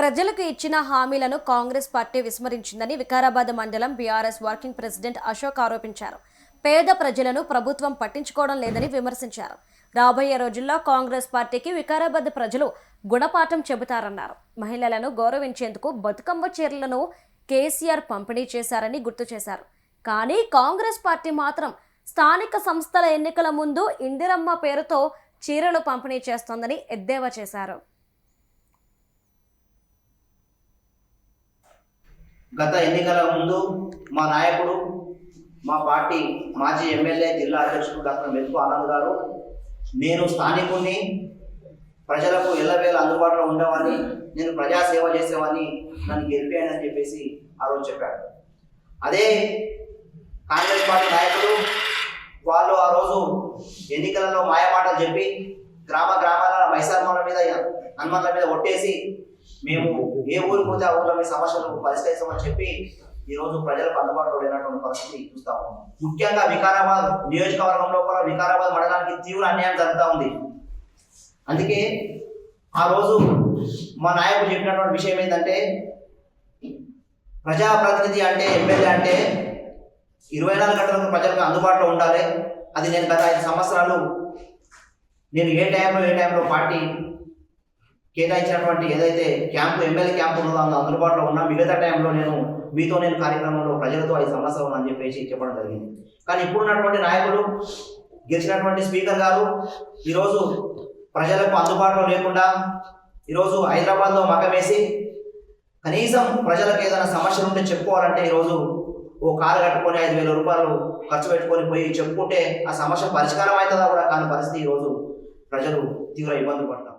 ప్రజలకు ఇచ్చిన హామీలను కాంగ్రెస్ పార్టీ విస్మరించిందని వికారాబాద్ మండలం బీఆర్ఎస్ వర్కింగ్ ప్రెసిడెంట్ అశోక్ ఆరోపించారు. పేద ప్రజలను ప్రభుత్వం పట్టించుకోవడం లేదని విమర్శించారు. రాబోయే రోజుల్లో కాంగ్రెస్ పార్టీకి వికారాబాద్ ప్రజలు గుణపాఠం చెబుతారన్నారు. మహిళలను గౌరవించేందుకు బతుకమ్మ చీరలను కేసీఆర్ పంపిణీ చేశారని గుర్తు చేశారు. కానీ కాంగ్రెస్ పార్టీ మాత్రం స్థానిక సంస్థల ఎన్నికల ముందు ఇందిరమ్మ పేరుతో చీరలు పంపిణీ చేస్తోందని ఎద్దేవా చేశారు. గత ఎన్నికల ముందు మా నాయకుడు, మా పార్టీ మాజీ ఎమ్మెల్యే జిల్లా అధ్యక్షుడు డాక్టర్ మెతుకు ఆనంద్ గారు, నేను స్థానికుడిని, ప్రజలకు ఎల్లవేళ అందుబాటులో ఉండేవాడిని, నేను ప్రజాసేవ చేసేవాడిని, నన్ను గెలిపానని చెప్పేసి ఆ రోజు చెప్పాడు. అదే కాంగ్రెస్ పార్టీ నాయకులు వాళ్ళు ఆ రోజు ఎన్నికలలో మాయమాటలు చెప్పి గ్రామాల మైసర్మల మీద హనుమన్ల మీద ఒట్టేసి మేము ఏ ఊరు పోతే ఆ ఊళ్ళో మీ సమస్యలు పరిష్కరిస్తామని చెప్పి ఈరోజు ప్రజలకు అందుబాటులో లేనటువంటి పరిస్థితి చూస్తాము. ముఖ్యంగా వికారాబాద్ నియోజకవర్గం లోపల వికారాబాద్ మండలానికి తీవ్ర అన్యాయం జరుగుతూ ఉంది. అందుకే ఆ రోజు మా నాయకుడు చెప్పినటువంటి విషయం ఏంటంటే, ప్రజాప్రతినిధి అంటే ఎమ్మెల్యే అంటే 24 గంటలకు ప్రజలకు అందుబాటులో ఉండాలి. అది నేను గత 5 సంవత్సరాలు నేను ఏ టైంలో పార్టీ కేటాయించినటువంటి ఏదైతే క్యాంపు ఎమ్మెల్యే క్యాంపు ఉన్నదో అందుబాటులో ఉన్నా, మిగతా టైంలో నేను కార్యక్రమంలో ప్రజలతో 5 సంవత్సరాలు అని చెప్పేసి చెప్పడం జరిగింది. కానీ ఇప్పుడున్నటువంటి నాయకులు, గెలిచినటువంటి స్పీకర్ గారు ఈరోజు ప్రజలకు అందుబాటులో లేకుండా ఈరోజు హైదరాబాద్లో మకమేసి కనీసం ప్రజలకు ఏదైనా సమస్యలు ఉంటే చెప్పుకోవాలంటే ఈరోజు ఓ కారు కట్టుకొని 5,000 రూపాయలు ఖర్చు పెట్టుకొని పోయి చెప్పుకుంటే ఆ సమస్య పరిష్కారం అవుతుందా కూడా కాని పరిస్థితి ఈరోజు ప్రజలు తీవ్ర ఇబ్బందులు పడతారు.